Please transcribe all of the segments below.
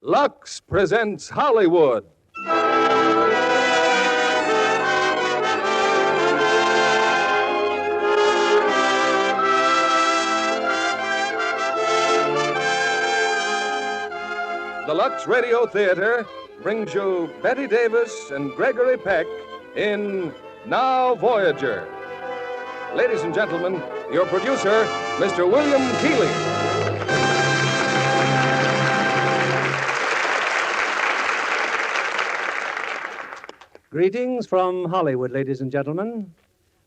Lux presents Hollywood. The Lux Radio Theatre brings you Bette Davis and Gregory Peck in Now Voyager. Ladies and gentlemen, your producer, Mr. William Keeley. Greetings from Hollywood, ladies and gentlemen.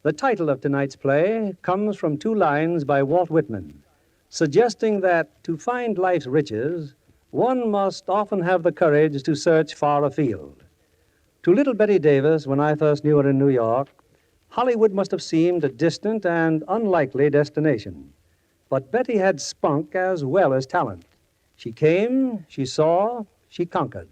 The title of tonight's play comes from two lines by Walt Whitman, suggesting that to find life's riches, one must often have the courage to search far afield. To little Bette Davis, when I first knew her in New York, Hollywood must have seemed a distant and unlikely destination. But Bette had spunk as well as talent. She came, she saw, she conquered.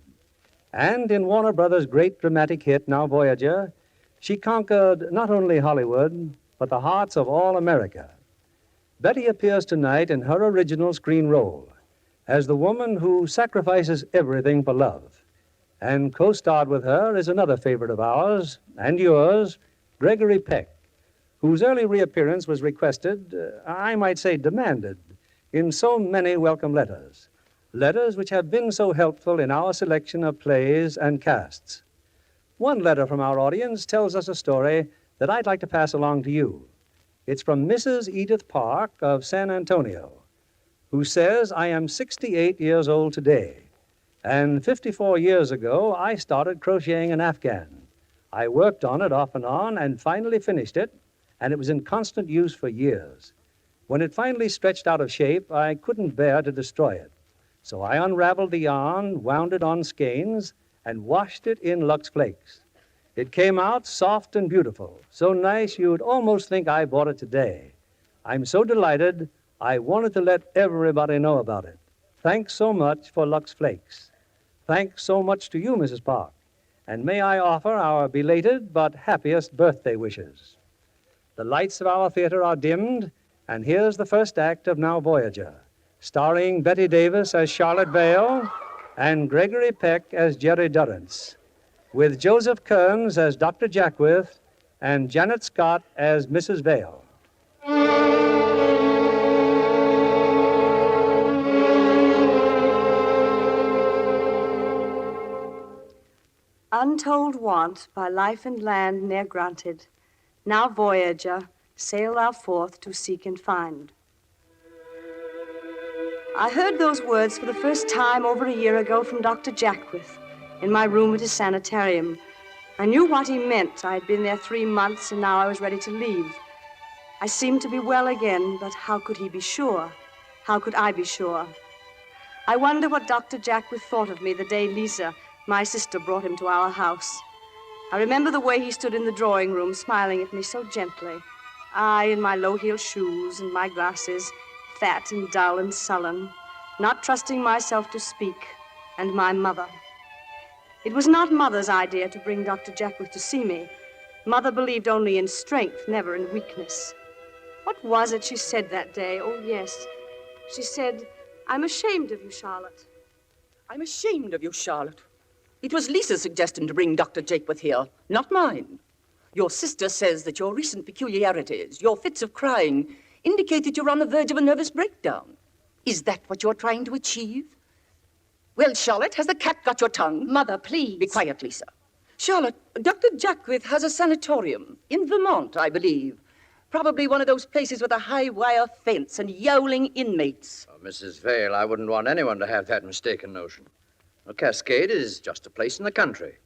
And in Warner Brothers' great dramatic hit, Now Voyager, she conquered not only Hollywood, but the hearts of all America. Bette appears tonight in her original screen role as the woman who sacrifices everything for love. And co-starred with her is another favorite of ours, and yours, Gregory Peck, whose early reappearance was requested, I might say demanded, in so many welcome letters. Letters which have been so helpful in our selection of plays and casts. One letter from our audience tells us a story that I'd like to pass along to you. It's from Mrs. Edith Park of San Antonio, who says, I am 68 years old today, and 54 years ago I started crocheting an Afghan. I worked on it off and on and finally finished it, and it was in constant use for years. When it finally stretched out of shape, I couldn't bear to destroy it. So I unraveled the yarn, wound it on skeins, and washed it in Lux Flakes. It came out soft and beautiful, so nice you'd almost think I bought it today. I'm so delighted, I wanted to let everybody know about it. Thanks so much for Lux Flakes. Thanks so much to you, Mrs. Park. And may I offer our belated but happiest birthday wishes. The lights of our theater are dimmed, and here's the first act of Now Voyager, starring Bette Davis as Charlotte Vale and Gregory Peck as Jerry Durrance, with Joseph Kearns as Dr. Jaquith and Janet Scott as Mrs. Vale. Untold want by life and land ne'er granted, now Voyager, sail thou forth to seek and find. I heard those words for the first time over a year ago from Dr. Jaquith in my room at his sanitarium. I knew what he meant. I had been there 3 months, and now I was ready to leave. I seemed to be well again, but how could he be sure? How could I be sure? I wonder what Dr. Jaquith thought of me the day Lisa, my sister, brought him to our house. I remember the way he stood in the drawing room, smiling at me so gently. I, in my low-heeled shoes and my glasses, fat and dull and sullen, not trusting myself to speak, and my mother. It was not Mother's idea to bring Dr. Jaquith to see me. Mother believed only in strength, never in weakness. What was it she said that day? Oh, yes. She said, I'm ashamed of you, Charlotte. I'm ashamed of you, Charlotte. It was Lisa's suggestion to bring Dr. Jaquith here, not mine. Your sister says that your recent peculiarities, your fits of crying, indicate that you're on the verge of a nervous breakdown. Is that what you're trying to achieve? Well, Charlotte, has the cat got your tongue? Mother, please. Be quiet, Lisa. Charlotte, Dr. Jaquith has a sanatorium in Vermont, I believe. Probably one of those places with a high wire fence and yowling inmates. Oh, Mrs. Vale, I wouldn't want anyone to have that mistaken notion. A Cascade is just a place in the country.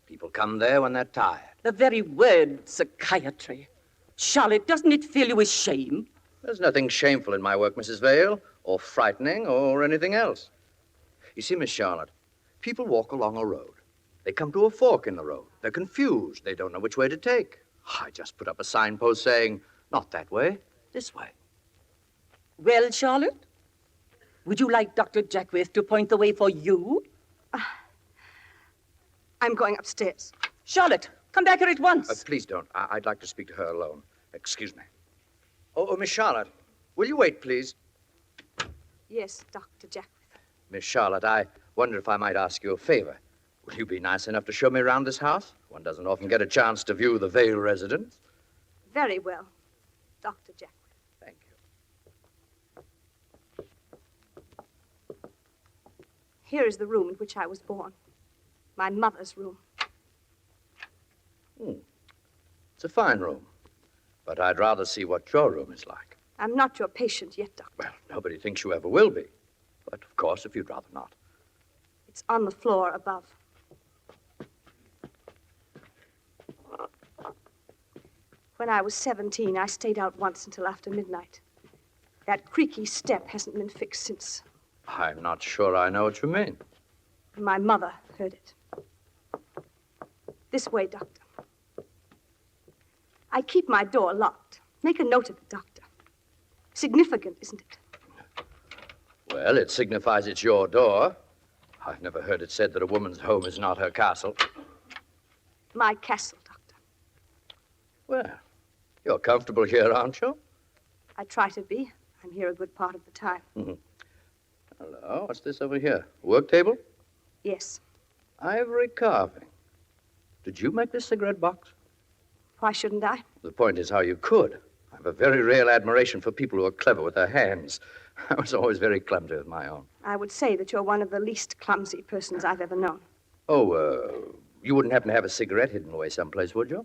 People come there when they're tired. The very word, psychiatry. Charlotte, doesn't it fill you with shame? There's nothing shameful in my work, Mrs. Vale, or frightening, or anything else. You see, Miss Charlotte, people walk along a road. They come to a fork in the road. They're confused. They don't know which way to take. I just put up a signpost saying, not that way, this way. Well, Charlotte, would you like Dr. Jaquith to point the way for you? I'm going upstairs. Charlotte, come back here at once. Please don't. I'd like to speak to her alone. Excuse me. Oh, Miss Charlotte, will you wait, please? Yes, Dr. Jaquith. Miss Charlotte, I Wonder if I might ask you a favor. Will you be nice enough to show me around this house? One doesn't often get a chance to view the Vale residence. Very well, Dr. Jaquith. Thank you. Here is the room in which I was born. My mother's room. It's a fine room. But I'd rather see what your room is like. I'm not your patient yet, Doctor. Well, nobody thinks you ever will be. But, of course, if you'd rather not. It's on the floor above. When I was 17, I stayed out once until after midnight. That creaky step hasn't been fixed since. I'm not sure I know what you mean. My mother heard it. This way, Doctor. I keep my door locked. Make a note of it, Doctor. Significant, isn't it? Well, it signifies it's your door. I've never heard it said that a woman's home is not her castle. My castle, Doctor. Well, you're comfortable here, aren't you? I try to be. I'm here a good part of the time. Hello, what's this over here? Work table? Yes. Ivory carving. Did you make this cigarette box? Why shouldn't I? The point is how you could. I have a very real admiration for people who are clever with their hands. I was always very clumsy with my own. I would say that you're one of the least clumsy persons I've ever known. Oh, you wouldn't happen to have a cigarette hidden away someplace, would you?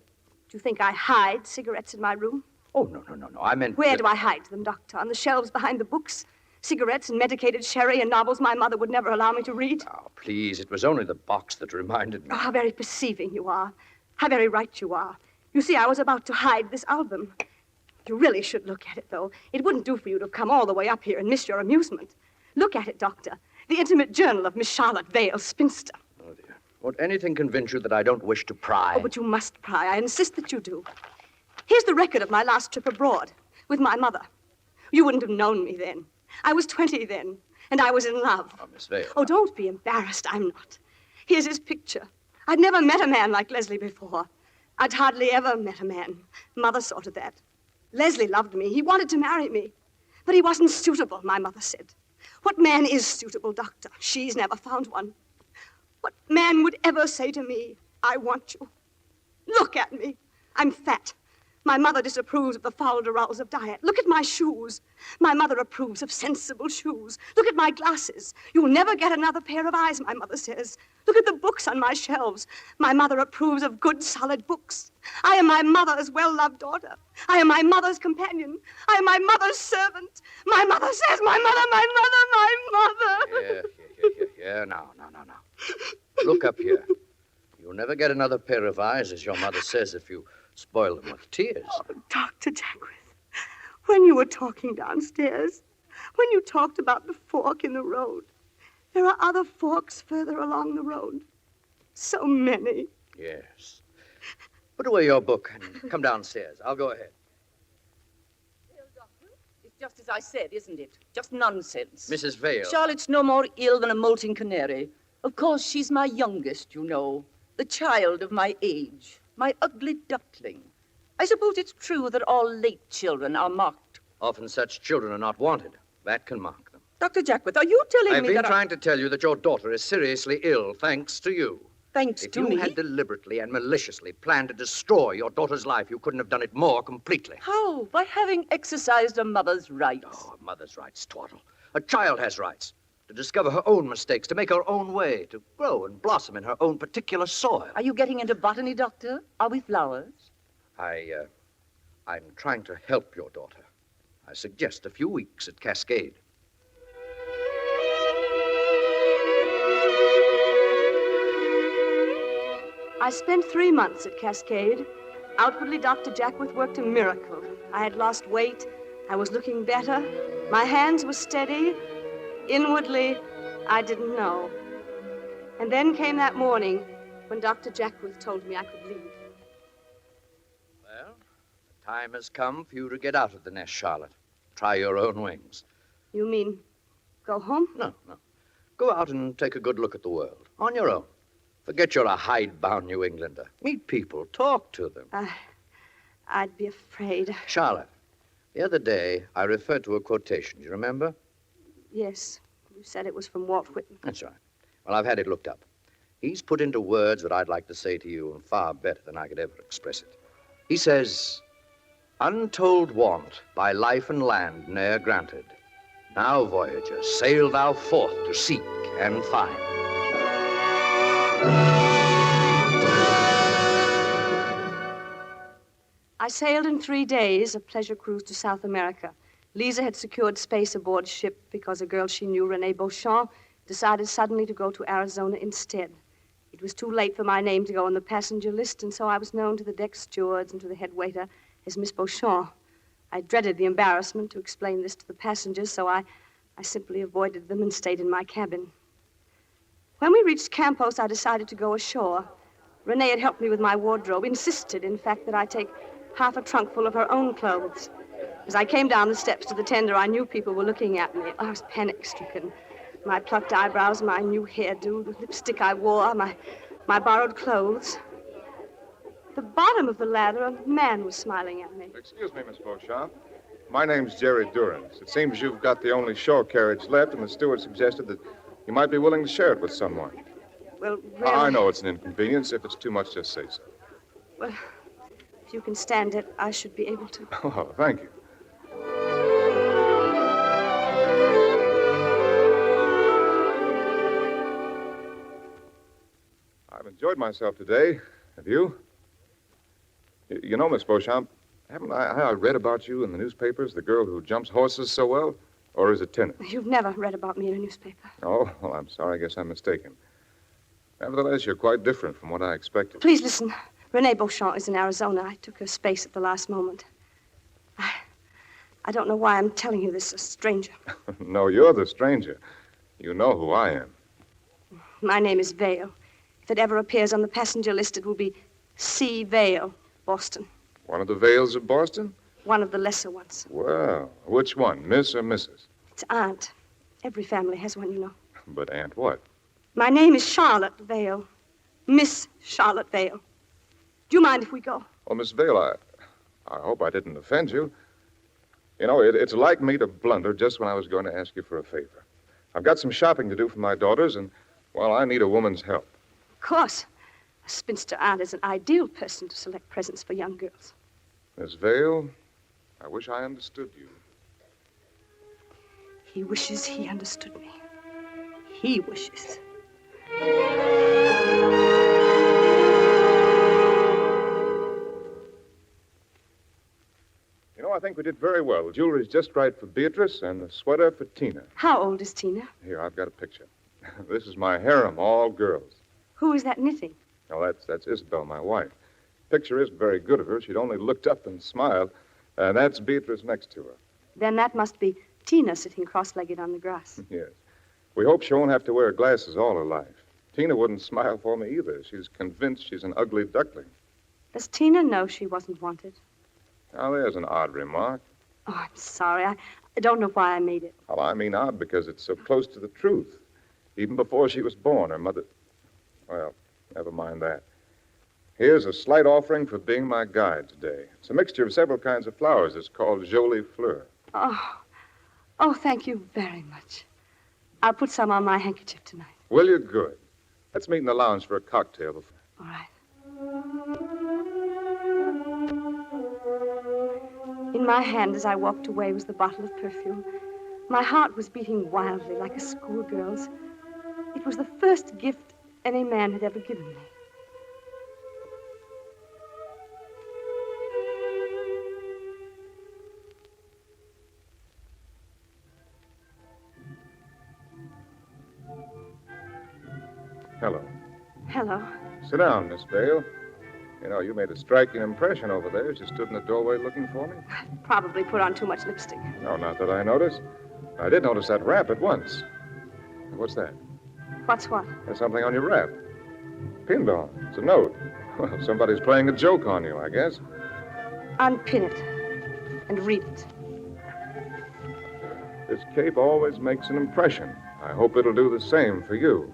Do you think I hide cigarettes in my room? Oh, no. I meant... Where do I hide them, Doctor? On the shelves behind the books? Cigarettes and medicated sherry and novels my mother would never allow me to read? Oh, please, it was only the box that reminded me. Oh, how very perceiving you are. How very right you are. You see, I was about to hide this album. You really should look at it, though. It wouldn't do for you to come all the way up here and miss your amusement. Look at it, Doctor. The intimate journal of Miss Charlotte Vale, spinster. Oh, dear. Won't anything convince you that I don't wish to pry? Oh, but you must pry. I insist that you do. Here's the record of my last trip abroad with my mother. You wouldn't have known me then. I was 20 then, and I was in love. Oh, Miss Vale. Oh, don't be embarrassed. I'm not. Here's his picture. I'd never met a man like Leslie before. I'd hardly ever met a man. Mother saw to that. Leslie loved me. He wanted to marry me. But he wasn't suitable, my mother said. What man is suitable, Doctor? She's never found one. What man would ever say to me, I want you? Look at me. I'm fat. My mother disapproves of the foul durals of diet. Look at my shoes. My mother approves of sensible shoes. Look at my glasses. You'll never get another pair of eyes, my mother says. Look at the books on my shelves. My mother approves of good, solid books. I am my mother's well-loved daughter. I am my mother's companion. I am my mother's servant. My mother says, my mother. Yeah. Now. Look up here. You'll never get another pair of eyes, as your mother says, if you spoil them with tears. Oh, Dr. Jaquith, when you were talking downstairs, when you talked about the fork in the road, there are other forks further along the road. So many. Yes. Put away your book and come downstairs. I'll go ahead. Well, Doctor, it's just as I said, isn't it? Just nonsense. Mrs. Vale. Charlotte's no more ill than a molting canary. Of course, she's my youngest, you know. The child of my age. My ugly duckling. I suppose it's true that all late children are mocked. Often such children are not wanted. That can mock them. Dr. Jaquith, are you telling I've me been that trying to tell you that your daughter is seriously ill, thanks to you. Thanks to me? If you had deliberately and maliciously planned to destroy your daughter's life, you couldn't have done it more completely. How? By having exercised a mother's rights. Oh, a mother's rights, twaddle. A child has rights. To discover her own mistakes, to make her own way, to grow and blossom in her own particular soil. Are you getting into botany, Doctor? Are we flowers? I'm trying to help your daughter. I suggest a few weeks at Cascade. I spent 3 months at Cascade. Outwardly, Dr. Jaquith worked a miracle. I had lost weight. I was looking better. My hands were steady. Inwardly, I didn't know. And then came that morning when Dr. Jaquith told me I could leave. Well, the time has come for you to get out of the nest, Charlotte. Try your own wings. You mean go home? No. Go out and take a good look at the world. On your own. Forget you're a hidebound New Englander. Meet people. Talk to them. I'd be afraid. Charlotte, the other day I referred to a quotation. Do you remember? Yes. You said it was from Walt Whitman. That's right. Well, I've had it looked up. He's put into words what I'd like to say to you far better than I could ever express it. He says, "Untold want by life and land ne'er granted. Now, Voyager, sail thou forth to seek and find." I sailed in 3 days, a pleasure cruise to South America. Lisa had secured space aboard ship because a girl she knew, Renee Beauchamp, decided suddenly to go to Arizona instead. It was too late for my name to go on the passenger list, and so I was known to the deck stewards and to the head waiter as Miss Beauchamp. I dreaded the embarrassment to explain this to the passengers, so I simply avoided them and stayed in my cabin. When we reached Campos, I decided to go ashore. Renee had helped me with my wardrobe, insisted, in fact, that I take half a trunk full of her own clothes. As I came down the steps to the tender, I knew people were looking at me. I was panic-stricken. My plucked eyebrows, my new hairdo, the lipstick I wore, my borrowed clothes. At the bottom of the ladder, a man was smiling at me. Excuse me, Miss Beauchamp. My name's Jerry Durrance. It seems you've got the only shore carriage left, and the steward suggested that you might be willing to share it with someone. Well, really... I know it's an inconvenience. If it's too much, just say so. Well, if you can stand it, I should be able to. Oh, thank you. I've enjoyed myself today. Have you? You know, Miss Beauchamp, haven't I read about you in the newspapers, the girl who jumps horses so well? Or is it tennis? You've never read about me in a newspaper. Oh, well, I'm sorry. I guess I'm mistaken. Nevertheless, you're quite different from what I expected. Please listen. Renee Beauchamp is in Arizona. I took her space at the last moment. I don't know why I'm telling you this, a stranger. No, you're the stranger. You know who I am. My name is Vale. If it ever appears on the passenger list, it will be C. Vale, Boston. One of the Vales of Boston? One of the lesser ones. Well, which one, Miss or Mrs.? It's Aunt. Every family has one, you know. But Aunt what? My name is Charlotte Vale. Miss Charlotte Vale. Do you mind if we go? Well, Miss Vale, I hope I didn't offend you. You know, it's like me to blunder just when I was going to ask you for a favor. I've got some shopping to do for my daughters, and, well, I need a woman's help. Of course. A spinster aunt is an ideal person to select presents for young girls. Miss Vale, I wish I understood you. He wishes he understood me. He wishes. You know, I think we did very well. The jewelry's just right for Beatrice and the sweater for Tina. How old is Tina? Here, I've got a picture. This is my harem, all girls. Who is that knitting? Oh, that's Isabel, my wife. Picture isn't very good of her. She'd only looked up and smiled. And that's Beatrice next to her. Then that must be Tina sitting cross-legged on the grass. Yes. We hope she won't have to wear glasses all her life. Tina wouldn't smile for me either. She's convinced she's an ugly duckling. Does Tina know she wasn't wanted? Now, there's an odd remark. Oh, I'm sorry. I don't know why I made it. Well, I mean odd because it's so close to the truth. Even before she was born, her mother... Well, never mind that. Here's a slight offering for being my guide today. It's a mixture of several kinds of flowers. It's called Jolie Fleur. Oh, thank you very much. I'll put some on my handkerchief tonight. Will you? Good. Let's meet in the lounge for a cocktail before. All right. In my hand as I walked away was the bottle of perfume. My heart was beating wildly like a schoolgirl's. It was the first gift any man had ever given me. Hello. Hello. Sit down, Miss Vale. You know, you made a striking impression over there as you stood in the doorway looking for me. Probably put on too much lipstick. No, not that I noticed. I did notice that wrap at once. What's that? What's what? There's something on your wrap. Pinball. It's a note. Well, somebody's playing a joke on you, I guess. Unpin it and read it. This cape always makes an impression. I hope it'll do the same for you.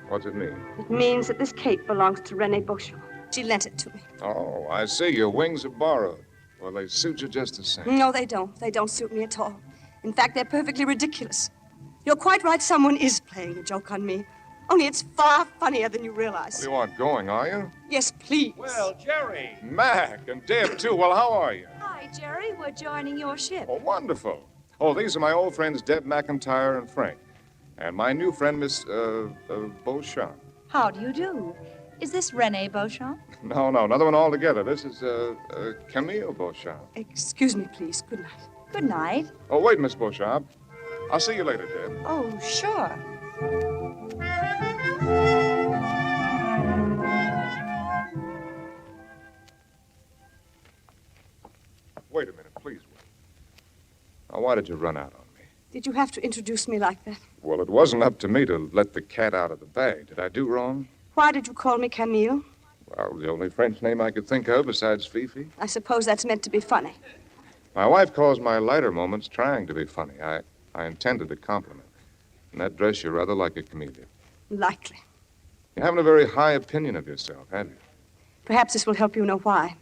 What's it mean? It means that this cape belongs to Renee Beauchamp. She lent it to me. Oh, I see. Your wings are borrowed. Well, they suit you just the same. No, they don't. They don't suit me at all. In fact, they're perfectly ridiculous. You're quite right. Someone is playing a joke on me. Only it's far funnier than you realize. You aren't going, are you? Yes, please. Well, Jerry. Mac and Deb, too. Well, how are you? Hi, Jerry. We're joining your ship. Oh, wonderful. Oh, these are my old friends, Deb McIntyre and Frank. And my new friend, Miss, Beauchamp. How do you do? Is this Renee Beauchamp? No, another one altogether. This is, Camille Beauchamp. Excuse me, please. Good night. Good night. Oh, wait, Miss Beauchamp. I'll see you later, Deb. Oh, sure. Wait a minute, please wait. Now, why did you run out on me? Did you have to introduce me like that? Well, it wasn't up to me to let the cat out of the bag. Did I do wrong? Why did you call me Camille? Well, the only French name I could think of besides Fifi. I suppose that's meant to be funny. My wife calls my lighter moments trying to be funny. I intended a compliment. In that dress, you're rather like a chameleon. Likely. You haven't a very high opinion of yourself, have you? Perhaps this will help you know why.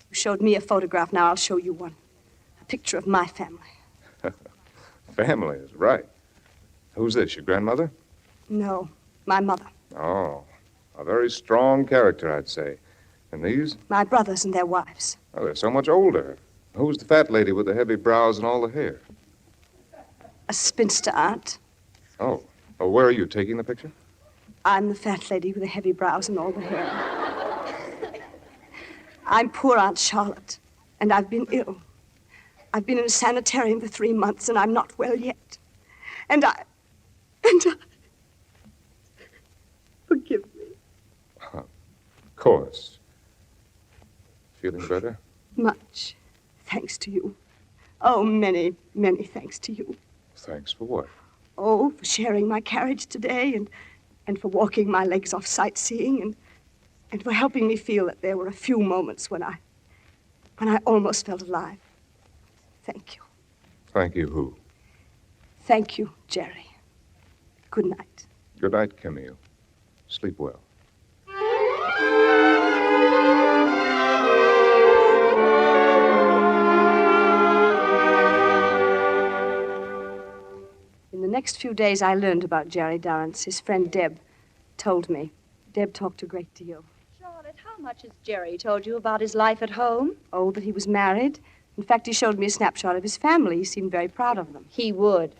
You showed me a photograph, now I'll show you one. A picture of my family. Family is right. Who's this, your grandmother? No, my mother. Oh, a very strong character, I'd say. And these? My brothers and their wives. Oh, they're so much older. Who's the fat lady with the heavy brows and all the hair? A spinster aunt. Oh, where are you, taking the picture? I'm the fat lady with the heavy brows and all the hair. I'm poor Aunt Charlotte, and I've been ill. I've been in a sanitarium for 3 months, and I'm not well yet. And I... Forgive me. Of course. Feeling better? Much. Thanks to you. Oh, many, many thanks to you. Thanks for what? Oh, for sharing my carriage today, and for walking my legs off sightseeing, and for helping me feel that there were a few moments when I almost felt alive. Thank you. Thank you, who? Thank you, Jerry. Good night. Good night, Camille. Sleep well. In the next few days, I learned about Jerry Durrance. His friend Deb told me. Deb talked a great deal. Charlotte, how much has Jerry told you about his life at home? Oh, that he was married. In fact, he showed me a snapshot of his family. He seemed very proud of them. He would.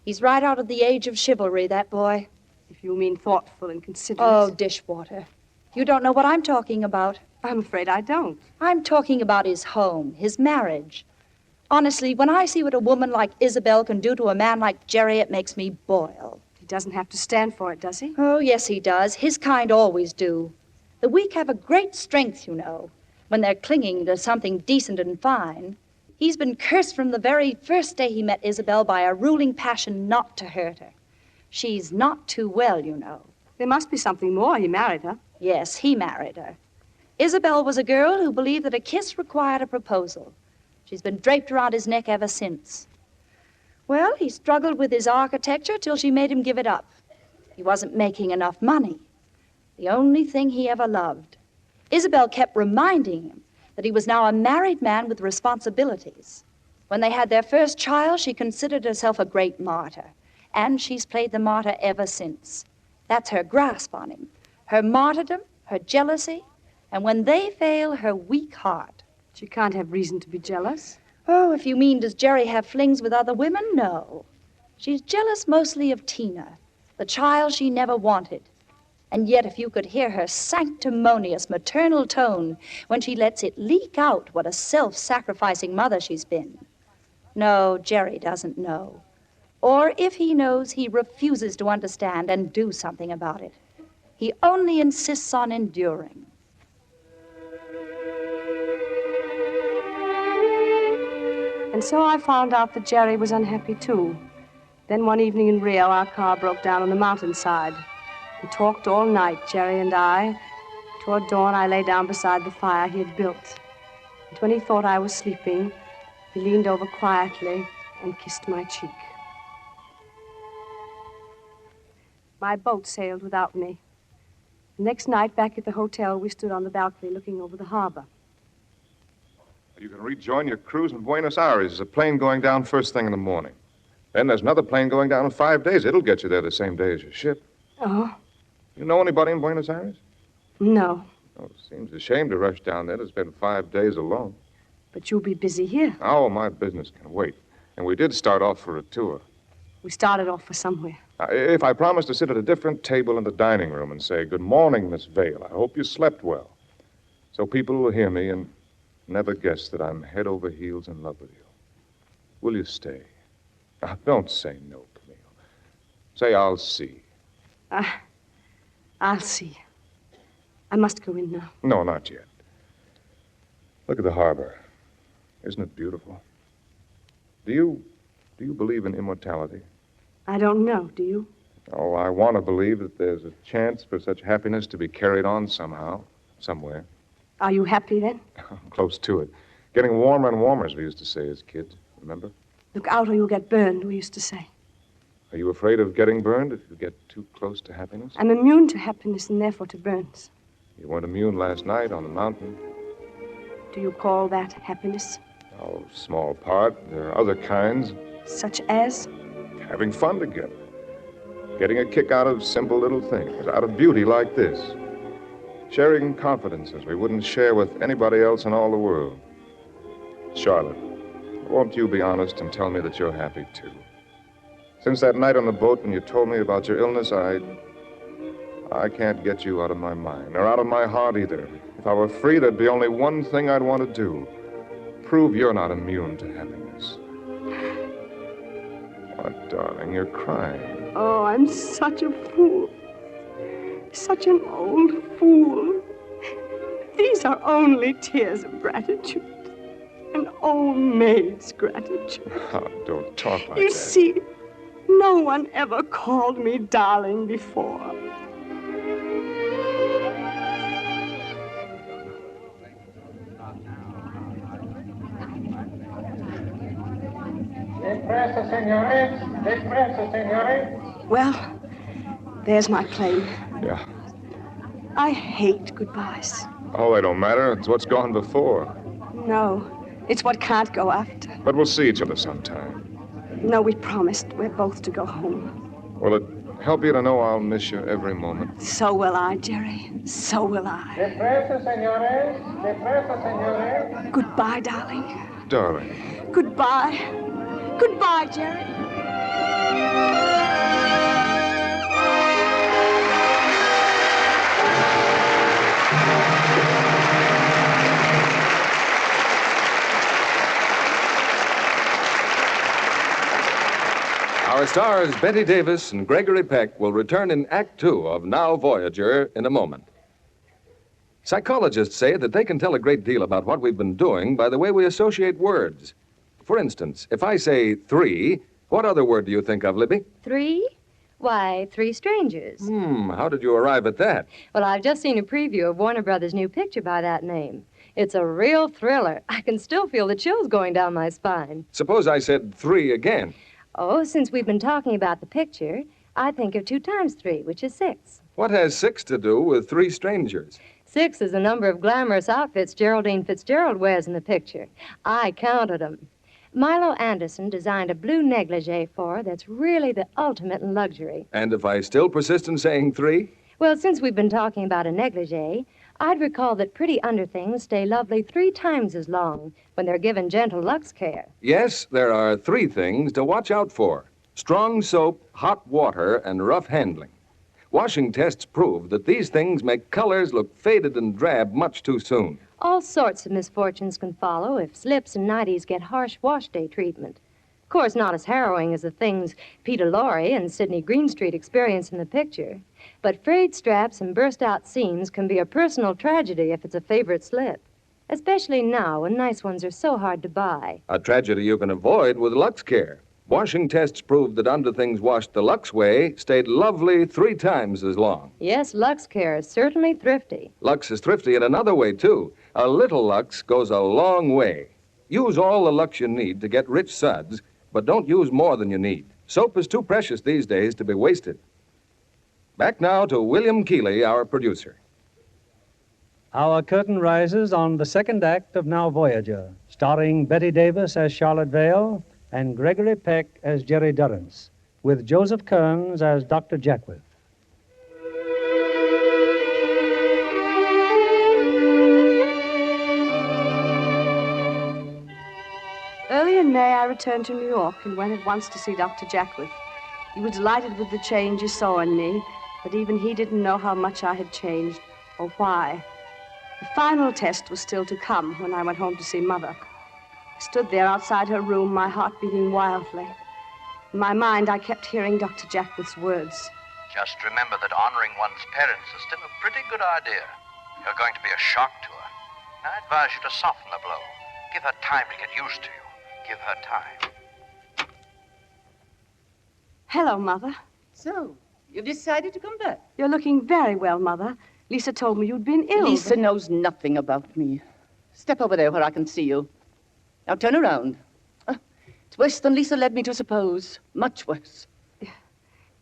He's right out of the age of chivalry, that boy. If you mean thoughtful and considerate. Oh, dishwater. You don't know what I'm talking about. I'm afraid I don't. I'm talking about his home, his marriage. Honestly, when I see what a woman like Isabel can do to a man like Jerry, it makes me boil. He doesn't have to stand for it, does he? Oh, yes, he does. His kind always do. The weak have a great strength, you know, when they're clinging to something decent and fine. He's been cursed from the very first day he met Isabel by a ruling passion not to hurt her. She's not too well, you know. There must be something more. He married her. Yes, he married her. Isabel was a girl who believed that a kiss required a proposal. She's been draped around his neck ever since. Well, he struggled with his architecture till she made him give it up. He wasn't making enough money. The only thing he ever loved. Isabel kept reminding him that he was now a married man with responsibilities. When they had their first child, she considered herself a great martyr. And she's played the martyr ever since. That's her grasp on him. Her martyrdom, her jealousy, and when they fail, her weak heart. She can't have reason to be jealous. Oh, if you mean, does Jerry have flings with other women? No. She's jealous mostly of Tina, the child she never wanted. And yet, if you could hear her sanctimonious maternal tone when she lets it leak out what a self-sacrificing mother she's been. No, Jerry doesn't know. Or if he knows, he refuses to understand and do something about it. He only insists on enduring. And so I found out that Jerry was unhappy, too. Then one evening in Rio, our car broke down on the mountainside. We talked all night, Jerry and I. Toward dawn, I lay down beside the fire he had built. And when he thought I was sleeping, he leaned over quietly and kissed my cheek. My boat sailed without me. The next night, back at the hotel, we stood on the balcony looking over the harbor. You can rejoin your cruise in Buenos Aires. There's a plane going down first thing in the morning. Then there's another plane going down in 5 days. It'll get you there the same day as your ship. Oh, You know anybody in Buenos Aires? No, Oh, it seems a shame to rush down there to spend 5 days alone. but you'll be busy here. Oh, my business can wait. And we did start off for a tour. We started off for somewhere. If I promise to sit at a different table in the dining room and say, "Good morning, Miss Vale. I hope you slept well," so people will hear me and never guess that I'm head over heels in love with you. Will you stay? Now, don't say no, Camille. Say, "I'll see." I'll see. I must go in now. No, not yet. Look at the harbor. Isn't it beautiful? Do you believe in immortality? I don't know, do you? Oh, I want to believe that there's a chance for such happiness to be carried on somehow, somewhere. Are you happy then? Close to it. Getting warmer and warmer, as we used to say as kids. Remember? Look out or you'll get burned, we used to say. Are you afraid of getting burned if you get too close to happiness? I'm immune to happiness and therefore to burns. You weren't immune last night on the mountain. Do you call that happiness? Oh, small part. There are other kinds. Such as? Having fun together. Getting a kick out of simple little things, out of beauty like this. Sharing confidences we wouldn't share with anybody else in all the world. Charlotte, won't you be honest and tell me that you're happy, too? Since that night on the boat when you told me about your illness, I can't get you out of my mind, or out of my heart either. If I were free, there'd be only one thing I'd want to do. Prove you're not immune to happiness. Oh, darling, you're crying. Oh, I'm such a fool. Such an old fool. These are only tears of gratitude. An old maid's gratitude. Oh, don't talk like that. You see, no one ever called me darling before. Depressa, senores. Depressa, senores. Well, there's my plane. Yeah. I hate goodbyes. Oh, they don't matter. It's what's gone before. No, it's what can't go after. But we'll see each other sometime. No, we promised we're both to go home. Will it help you to know I'll miss you every moment? So will I, Jerry. So will I. Depressa, senores. Depressa, senores. Goodbye, darling. Darling. Goodbye. Goodbye, Jerry. Our stars, Bette Davis and Gregory Peck, will return in Act Two of Now Voyager in a moment. Psychologists say that they can tell a great deal about what we've been doing by the way we associate words. For instance, if I say three, what other word do you think of, Libby? Three? Why, Three Strangers. How did you arrive at that? Well, I've just seen a preview of Warner Brothers' new picture by that name. It's a real thriller. I can still feel the chills going down my spine. Suppose I said three again. Oh, since we've been talking about the picture, I think of 2 times 3, which is 6. What has 6 to do with Three Strangers? 6 is the number of glamorous outfits Geraldine Fitzgerald wears in the picture. I counted them. Milo Anderson designed a blue negligee for her that's really the ultimate in luxury. And if I still persist in saying 3? Well, since we've been talking about a negligee, I'd recall that pretty underthings stay lovely 3 times as long when they're given gentle Lux care. Yes, there are 3 things to watch out for: strong soap, hot water, and rough handling. Washing tests prove that these things make colors look faded and drab much too soon. All sorts of misfortunes can follow if slips and nighties get harsh wash day treatment. Of course, not as harrowing as the things Peter Lorre and Sidney Greenstreet experience in the picture. But frayed straps and burst-out seams can be a personal tragedy if it's a favorite slip. Especially now when nice ones are so hard to buy. A tragedy you can avoid with Lux Care. Washing tests proved that underthings washed the Lux way stayed lovely 3 times as long. Yes, Lux Care is certainly thrifty. Lux is thrifty in another way, too. A little Lux goes a long way. Use all the Lux you need to get rich suds, but don't use more than you need. Soap is too precious these days to be wasted. Back now to William Keeley, our producer. Our curtain rises on the second act of Now Voyager, starring Bette Davis as Charlotte Vale and Gregory Peck as Jerry Durrance, with Joseph Kearns as Dr. Jaquith. returned to New York and went at once to see Dr. Jaquith. He was delighted with the change he saw in me, but even he didn't know how much I had changed or why. The final test was still to come when I went home to see Mother. I stood there outside her room, my heart beating wildly. In my mind, I kept hearing Dr. Jaquith's words. Just remember that honoring one's parents is still a pretty good idea. You're going to be a shock to her. I advise you to soften the blow. Give her time to get used to you. Give her time. Hello, Mother. So, you've decided to come back? You're looking very well, Mother. Lisa told me you'd been ill. Lisa knows nothing about me. Step over there where I can see you. Now turn around. It's worse than Lisa led me to suppose. Much worse.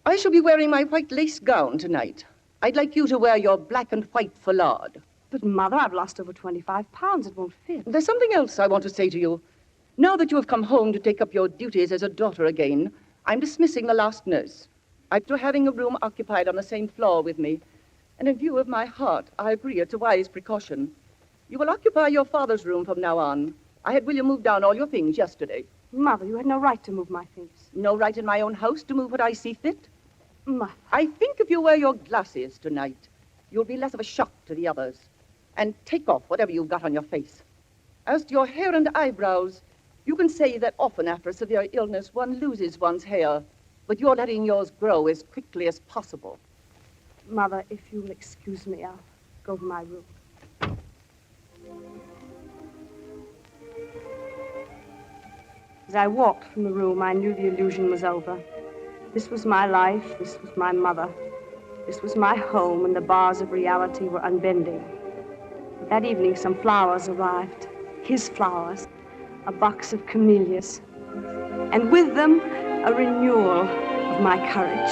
I shall be wearing my white lace gown tonight. I'd like you to wear your black and white foulard. But, Mother, I've lost over 25 pounds. It won't fit. There's something else I want to say to you. Now that you have come home to take up your duties as a daughter again, I'm dismissing the last nurse. I'm to having a room occupied on the same floor with me. And in view of my heart, I agree it's a wise precaution. You will occupy your father's room from now on. I had William move down all your things yesterday. Mother, you had no right to move my things. No right in my own house to move what I see fit? Mother. I think if you wear your glasses tonight, you'll be less of a shock to the others. And take off whatever you've got on your face. As to your hair and eyebrows, you can say that often after a severe illness one loses one's hair, but you're letting yours grow as quickly as possible. Mother, if you'll excuse me, I'll go to my room. As I walked from the room, I knew the illusion was over. This was my life, this was my mother. This was my home, and the bars of reality were unbending. But that evening, some flowers arrived. His flowers. A box of camellias. And with them, a renewal of my courage.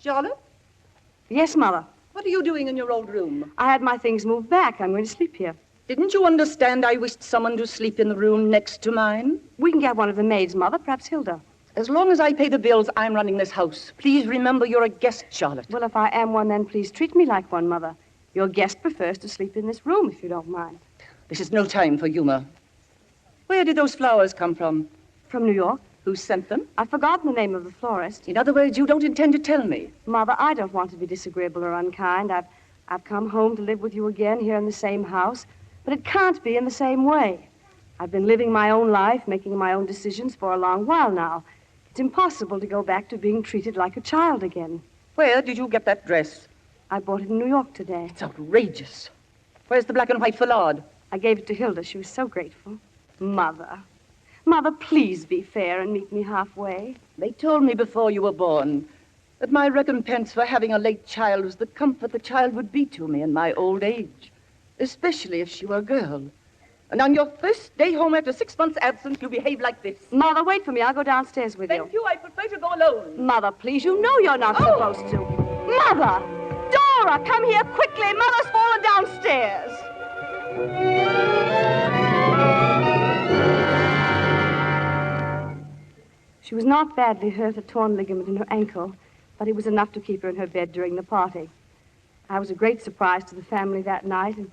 Charlotte? Yes, Mother. What are you doing in your old room? I had my things moved back. I'm going to sleep here. Didn't you understand I wished someone to sleep in the room next to mine? We can get one of the maids, Mother, perhaps Hilda. As long as I pay the bills, I'm running this house. Please remember you're a guest, Charlotte. Well, if I am one, then please treat me like one, Mother. Your guest prefers to sleep in this room, if you don't mind. This is no time for humor. Where did those flowers come from? From New York. Who sent them? I've forgotten the name of the florist. In other words, you don't intend to tell me. Mother, I don't want to be disagreeable or unkind. I've come home to live with you again here in the same house, but it can't be in the same way. I've been living my own life, making my own decisions for a long while now. It's impossible to go back to being treated like a child again. Where did you get that dress? I bought it in New York today. It's outrageous. Where's the black and white foulard? I gave it to Hilda. She was so grateful. Mother, please be fair and meet me halfway. They told me before you were born that my recompense for having a late child was the comfort the child would be to me in my old age, especially if she were a girl. And on your first day home after 6 months' absence, you behave like this. Mother, wait for me. I'll go downstairs with you. Thank you. I prefer to go alone. Mother, please. You know you're not supposed to. Mother! Dora, come here quickly. Mother's fallen downstairs. She was not badly hurt, a torn ligament in her ankle, but it was enough to keep her in her bed during the party. I was a great surprise to the family that night, and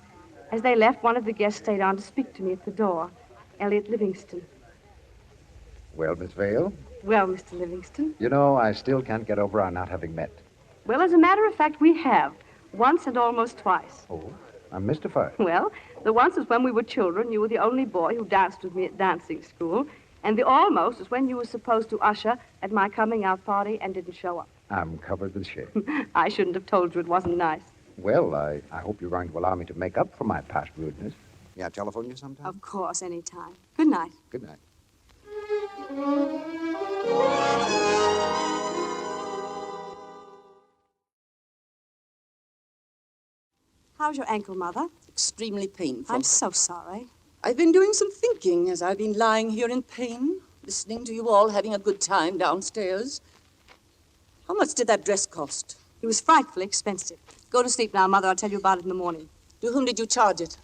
as they left, one of the guests stayed on to speak to me at the door, Elliot Livingston. Well, Miss Vale? Well, Mr. Livingston? You know, I still can't get over our not having met. Well, as a matter of fact, we have. Once and almost twice. Oh, I'm mystified. Well, the once was when we were children. You were the only boy who danced with me at dancing school. And the almost is when you were supposed to usher at my coming out party and didn't show up. I'm covered with shame. I shouldn't have told you it wasn't nice. Well, I hope you're going to allow me to make up for my past rudeness. May I telephone you sometime? Of course, any time. Good night. Good night. How's your ankle, Mother? Extremely painful. I'm so sorry. I've been doing some thinking as I've been lying here in pain, listening to you all having a good time downstairs. How much did that dress cost? It was frightfully expensive. Go to sleep now, Mother. I'll tell you about it in the morning. To whom did you charge it?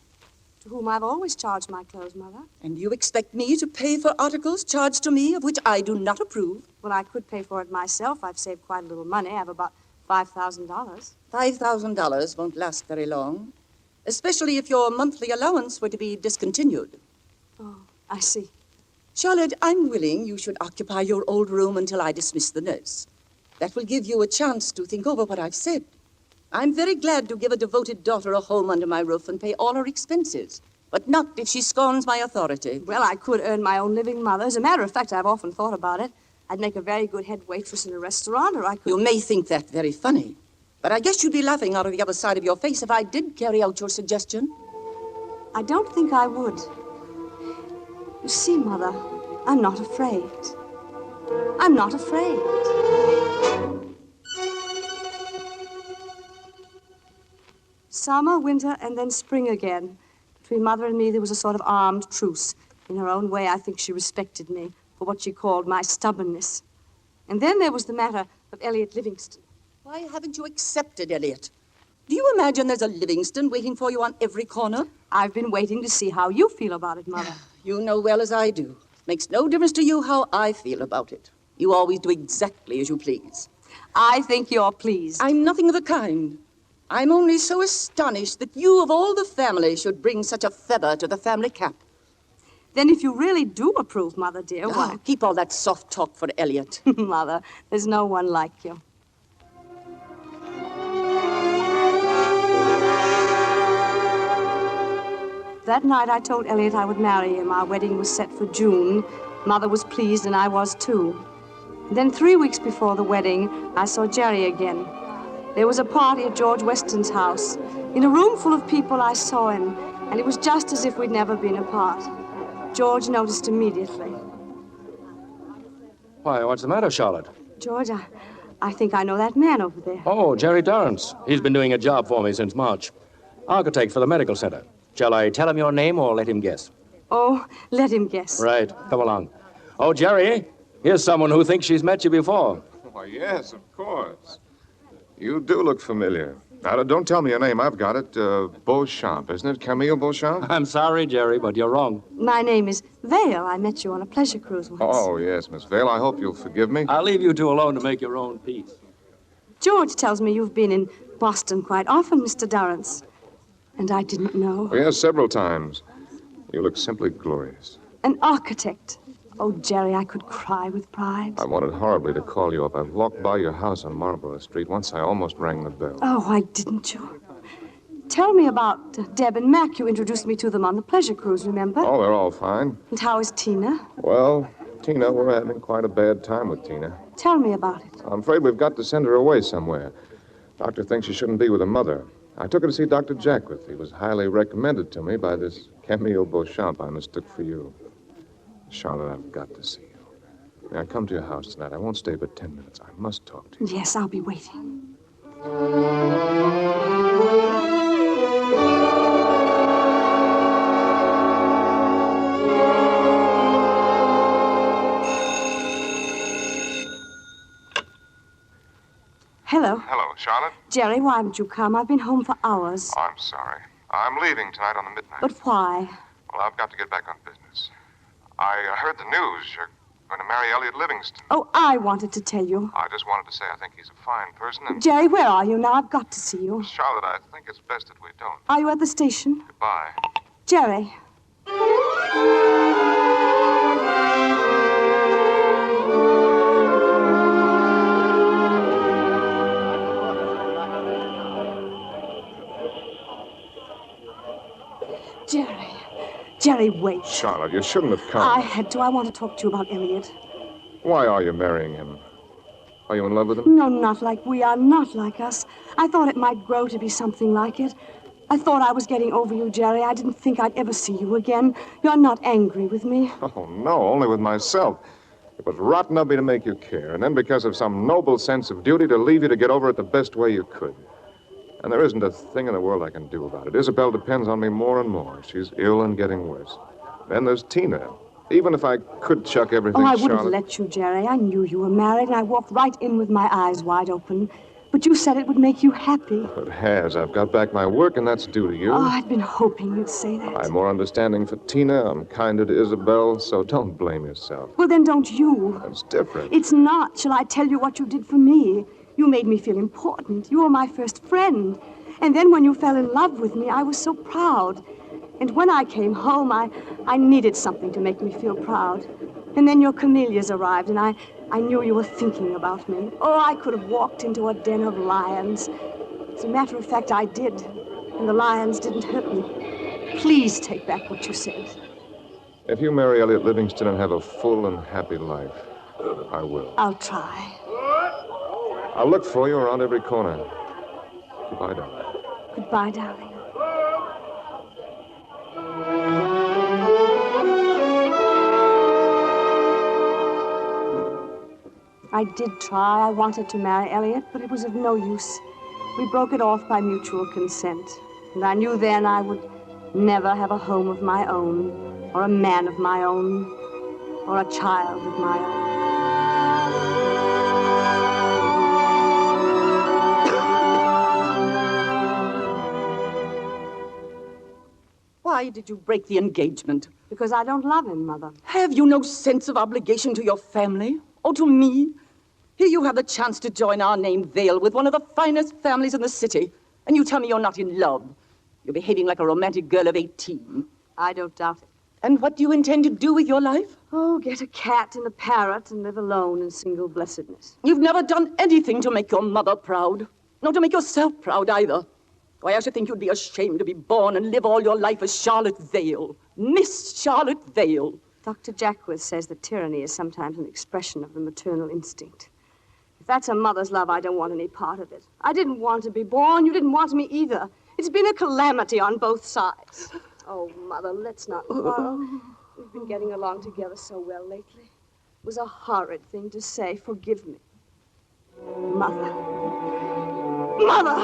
To whom I've always charged my clothes, Mother. And you expect me to pay for articles charged to me of which I do not approve? Well, I could pay for it myself. I've saved quite a little money. I have about $5,000. $5,000 won't last very long. especially if your monthly allowance were to be discontinued. Oh, I see. Charlotte, I'm willing you should occupy your old room until I dismiss the nurse. That will give you a chance to think over what I've said. I'm very glad to give a devoted daughter a home under my roof and pay all her expenses, but not if she scorns my authority. Well, I could earn my own living, Mother. As a matter of fact, I've often thought about it. I'd make a very good head waitress in a restaurant, or I could... You may think that very funny, but I guess you'd be laughing out of the other side of your face if I did carry out your suggestion. I don't think I would. You see, Mother, I'm not afraid. I'm not afraid. Summer, winter, and then spring again. Between Mother and me, there was a sort of armed truce. In her own way, I think she respected me for what she called my stubbornness. And then there was the matter of Elliot Livingston. Why haven't you accepted Elliot? Do you imagine there's a Livingston waiting for you on every corner? I've been waiting to see how you feel about it, Mother. You know well as I do. Makes no difference to you how I feel about it. You always do exactly as you please. I think you're pleased. I'm nothing of the kind. I'm only so astonished that you, of all the family, should bring such a feather to the family cap. Then if you really do approve, Mother dear, why... Keep all that soft talk for Elliot. Mother, there's no one like you. That night I told Elliot I would marry him. Our wedding was set for June. Mother was pleased and I was too. Then 3 weeks before the wedding, I saw Jerry again. There was a party at George Weston's house. In a room full of people, I saw him, and it was just as if we'd never been apart. George noticed immediately. Why, what's the matter, Charlotte? George, I think I know that man over there. Oh, Jerry Durrance. He's been doing a job for me since March. Architect for the medical center. Shall I tell him your name or let him guess? Oh, let him guess. Right. Come along. Oh, Jerry, here's someone who thinks she's met you before. Why, yes, of course. You do look familiar. Now, don't tell me your name. I've got it. Beauchamp, isn't it? Camille Beauchamp? I'm sorry, Jerry, but you're wrong. My name is Vale. I met you on a pleasure cruise once. Oh, yes, Miss Vale. I hope you'll forgive me. I'll leave you two alone to make your own peace. George tells me you've been in Boston quite often, Mr. Durrance. And I didn't know. Oh, yes, several times. You look simply glorious. An architect. Oh, Jerry, I could cry with pride. I wanted horribly to call you up. I've walked by your house on Marlborough Street. Once I almost rang the bell. Oh, why didn't you? Tell me about Deb and Mac. You introduced me to them on the pleasure cruise, remember? Oh, they're all fine. And how is Tina? Well, Tina, we're having quite a bad time with Tina. Tell me about it. I'm afraid we've got to send her away somewhere. Doctor thinks she shouldn't be with her mother. I took her to see Dr. Jaquith. He was highly recommended to me by this Camille Beauchamp I mistook for you. Charlotte, I've got to see you. May I come to your house tonight? I won't stay but 10 minutes. I must talk to you. Yes, I'll be waiting. Hello. Hello, Charlotte. Jerry, why haven't you come? I've been home for hours. Oh, I'm sorry. I'm leaving tonight on the midnight. But why? Well, I've got to get back on business. I heard the news. You're going to marry Elliot Livingston. Oh, I wanted to tell you. I just wanted to say I think he's a fine person and... Jerry, where are you now? I've got to see you. Charlotte, I think it's best that we don't. Are you at the station? Goodbye. Jerry. Jerry, wait. Charlotte, you shouldn't have come. I had to. I want to talk to you about Elliot. Why are you marrying him? Are you in love with him? No, not like we are, not like us. I thought it might grow to be something like it. I thought I was getting over you, Jerry. I didn't think I'd ever see you again. You're not angry with me. Oh, no, only with myself. It was rotten of me to make you care, and then because of some noble sense of duty to leave you to get over it the best way you could. And there isn't a thing in the world I can do about it. Isabel depends on me more and more. She's ill and getting worse. Then there's Tina. Even if I could chuck everything, I wouldn't Charlotte... let you, Jerry. I knew you were married, and I walked right in with my eyes wide open. But you said it would make you happy. It has. I've got back my work, and that's due to you. Oh, I'd been hoping you'd say that. I'm more understanding for Tina. I'm kinder to Isabel, so don't blame yourself. Well, then don't you. That's different. It's not. Shall I tell you what you did for me? You made me feel important. You were my first friend. And then when you fell in love with me, I was so proud. And when I came home, I needed something to make me feel proud. And then your camellias arrived, and I knew you were thinking about me. Oh, I could have walked into a den of lions. As a matter of fact, I did. And the lions didn't hurt me. Please take back what you said. If you marry Elliot Livingston and have a full and happy life, I will. I'll try. I'll look for you around every corner. Goodbye, darling. Goodbye, darling. I did try. I wanted to marry Elliot, but it was of no use. We broke it off by mutual consent. And I knew then I would never have a home of my own, or a man of my own, or a child of my own. Why did you break the engagement? Because I don't love him, Mother. Have you no sense of obligation to your family? Or to me? Here you have the chance to join our name, Vale, with one of the finest families in the city. And you tell me you're not in love. You're behaving like a romantic girl of 18. I don't doubt it. And what do you intend to do with your life? Oh, get a cat and a parrot and live alone in single blessedness. You've never done anything to make your mother proud. Nor to make yourself proud, either. Why, I should think you'd be ashamed to be born and live all your life as Charlotte Vale. Miss Charlotte Vale. Dr. Jaquith says that tyranny is sometimes an expression of the maternal instinct. If that's a mother's love, I don't want any part of it. I didn't want to be born. You didn't want me either. It's been a calamity on both sides. Oh, Mother, let's not quarrel. We've been getting along together so well lately. It was a horrid thing to say. Forgive me. Mother. Mother!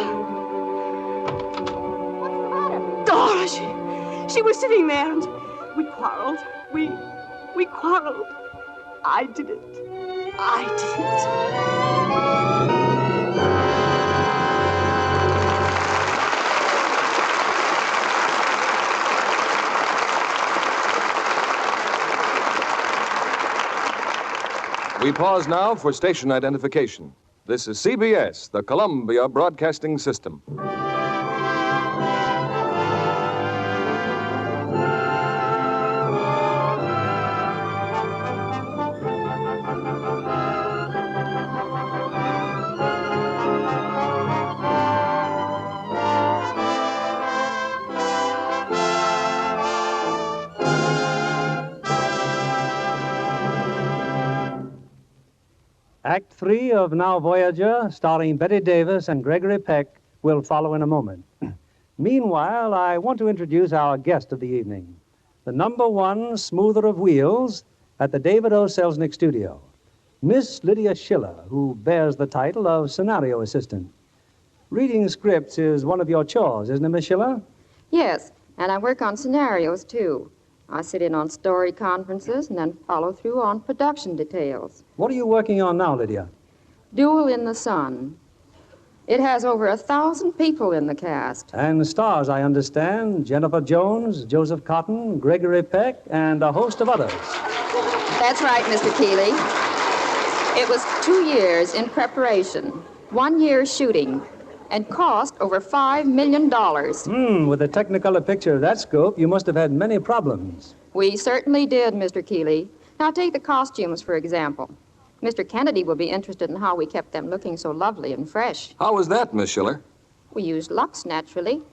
What's the matter? Dora, she was sitting there and we quarreled. We quarreled. I did it. I did it. We pause now for station identification. This is CBS, the Columbia Broadcasting System. Act 3 of Now Voyager, starring Bette Davis and Gregory Peck, will follow in a moment. Meanwhile, I want to introduce our guest of the evening, the #1 smoother of wheels at the David O. Selznick Studio, Miss Lydia Schiller, who bears the title of scenario assistant. Reading scripts is one of your chores, isn't it, Miss Schiller? Yes, and I work on scenarios, too. I sit in on story conferences and then follow through on production details. What are you working on now, Lydia? Duel in the Sun. It has over 1,000 people in the cast. And stars, I understand, Jennifer Jones, Joseph Cotton, Gregory Peck, and a host of others. That's right, Mr. Keeley. It was 2 years in preparation, 1 year shooting, and cost over $5 million. With a Technicolor picture of that scope, you must have had many problems. We certainly did, Mr. Keeley. Now take the costumes, for example. Mr. Kennedy will be interested in how we kept them looking so lovely and fresh. How was that, Miss Schiller? We used Lux, naturally.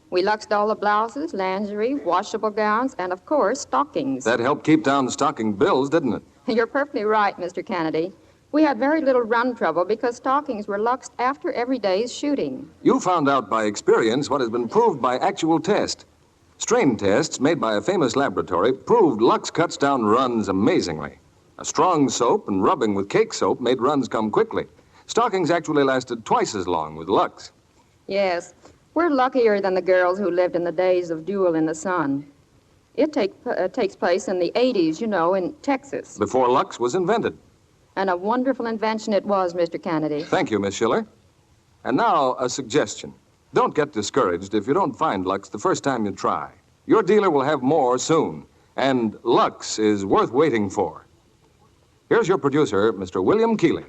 We luxed all the blouses, lingerie, washable gowns, and, of course, stockings. That helped keep down the stocking bills, didn't it? You're perfectly right, Mr. Kennedy. We had very little run trouble because stockings were luxed after every day's shooting. You found out by experience what has been proved by actual test. Strain tests made by a famous laboratory proved Lux cuts down runs amazingly. A strong soap and rubbing with cake soap made runs come quickly. Stockings actually lasted twice as long with Lux. Yes, we're luckier than the girls who lived in the days of Duel in the Sun. It takes place in the 80s, you know, in Texas. Before Lux was invented. And a wonderful invention it was, Mr. Kennedy. Thank you, Miss Schiller. And now, a suggestion. Don't get discouraged if you don't find Lux the first time you try. Your dealer will have more soon, and Lux is worth waiting for. Here's your producer, Mr. William Keeley.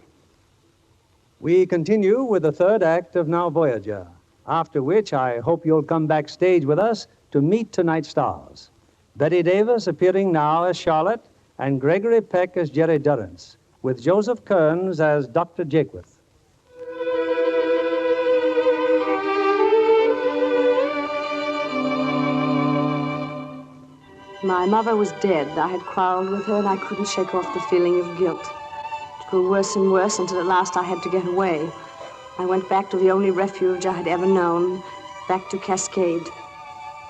We continue with the third act of Now Voyager. After which, I hope you'll come backstage with us to meet tonight's stars. Bette Davis appearing now as Charlotte, and Gregory Peck as Jerry Durrance, with Joseph Kearns as Dr. Jaquith. My mother was dead. I had quarreled with her, and I couldn't shake off the feeling of guilt. It grew worse and worse until at last I had to get away. I went back to the only refuge I had ever known, back to Cascade.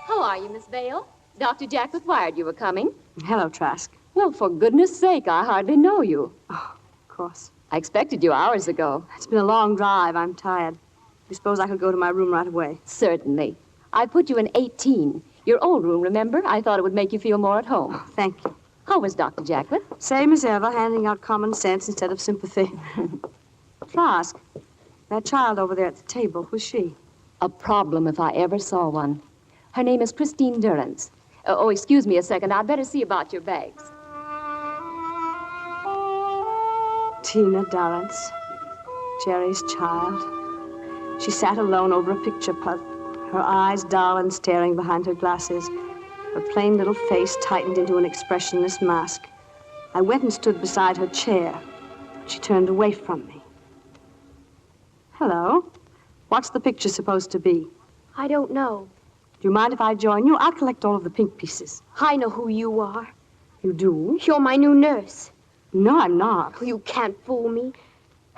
How are you, Miss Vale? Dr. Jaquith wired you were coming. Hello, Trask. Well, for goodness sake, I hardly know you. Oh, of course. I expected you hours ago. It's been a long drive. I'm tired. You suppose I could go to my room right away? Certainly. I put you in 18. Your old room, remember? I thought it would make you feel more at home. Oh, thank you. How was Dr. Jaquith? Same as ever, handing out common sense instead of sympathy. Trask, that child over there at the table, who's she? A problem if I ever saw one. Her name is Christine Durrance. Oh, excuse me a second. I'd better see about your bags. Tina Durrance, Jerry's child. She sat alone over a picture puzzle, her eyes dull and staring behind her glasses, her plain little face tightened into an expressionless mask. I went and stood beside her chair. She turned away from me. Hello. What's the picture supposed to be? I don't know. Do you mind if I join you? I'll collect all of the pink pieces. I know who you are. You do? You're my new nurse. No, I'm not. Oh, you can't fool me.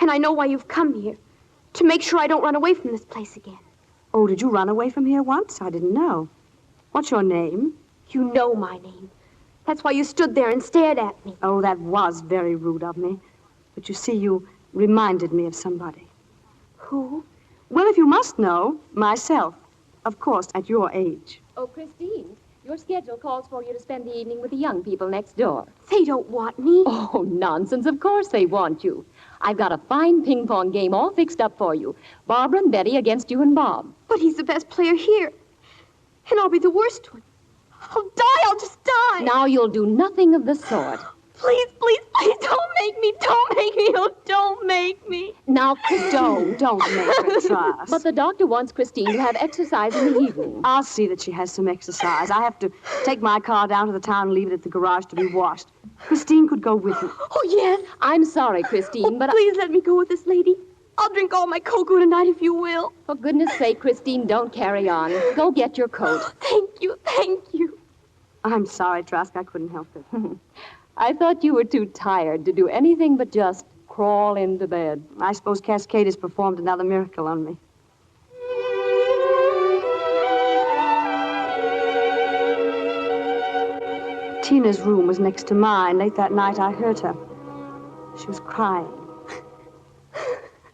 And I know why you've come here. To make sure I don't run away from this place again. Oh, did you run away from here once? I didn't know. What's your name? You know my name. That's why you stood there and stared at me. Oh, that was very rude of me. But you see, you reminded me of somebody. Who? Well, if you must know, myself. Of course, at your age. Oh, Christine, your schedule calls for you to spend the evening with the young people next door. They don't want me. Oh, nonsense. Of course they want you. I've got a fine ping-pong game all fixed up for you. Barbara and Betty against you and Bob. But he's the best player here. And I'll be the worst one. I'll die. I'll just die. Now you'll do nothing of the sort. Please, please, please, don't make me. Don't make me. Oh, don't make me. Now, don't make her trust. But the doctor wants Christine to have exercise in the evening. I'll see that she has some exercise. I have to take my car down to the town and leave it at the garage to be washed. Christine could go with me. Oh, yes. I'm sorry, Christine, but please let me go with this lady. I'll drink all my cocoa tonight if you will. For goodness sake, Christine, don't carry on. Go get your coat. Thank you, thank you. I'm sorry, Trask. I couldn't help it. I thought you were too tired to do anything but just crawl into bed. I suppose Cascade has performed another miracle on me. Tina's room was next to mine. Late that night, I heard her. She was crying.